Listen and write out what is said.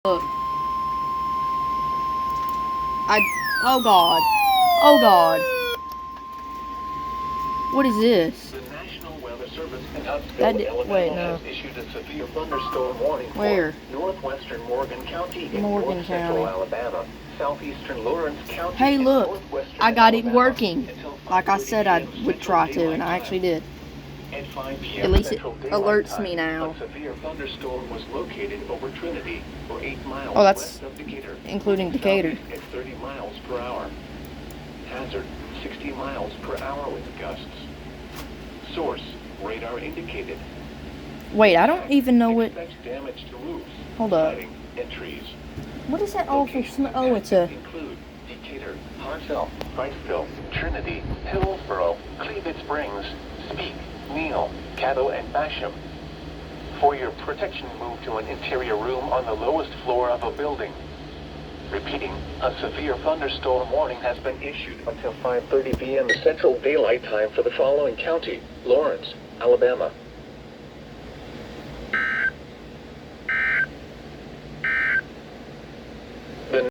Look. Oh God. Oh God. What is this? The National Weather Service in Huntsville, Alabama has issued a severe thunderstorm warning Where? for northwestern Morgan County in Morgan north central County. Alabama, southeastern Lawrence County, Hey, and look. northwestern I got it Alabama working. until Like I 5:30 said I p.m. would Central try to, Daylight and I Time. actually did. At 5 p.m. At least it Central Daylight alerts Time, me now. a severe thunderstorm was located over Trinity, or 8 miles Oh, that's west of Decatur, including Decatur. southeast at 30 miles per hour. Hazard, 60 miles per hour with gusts. Source, radar indicated. Wait, I don't even know what... Expect damage to roofs, Hold up. siding, and trees. What is that awful smell? Oh, it's a... Include Decatur, Hartselle, Wrightsville, Trinity, Hillsboro, Cleveland Springs, Speak, Neal, Caddo, and Basham. For your protection, move to an interior room on the lowest floor of a building. Repeating, a severe thunderstorm warning has been issued until 5:30 p.m. Central Daylight Time for the following county: Lawrence, Alabama,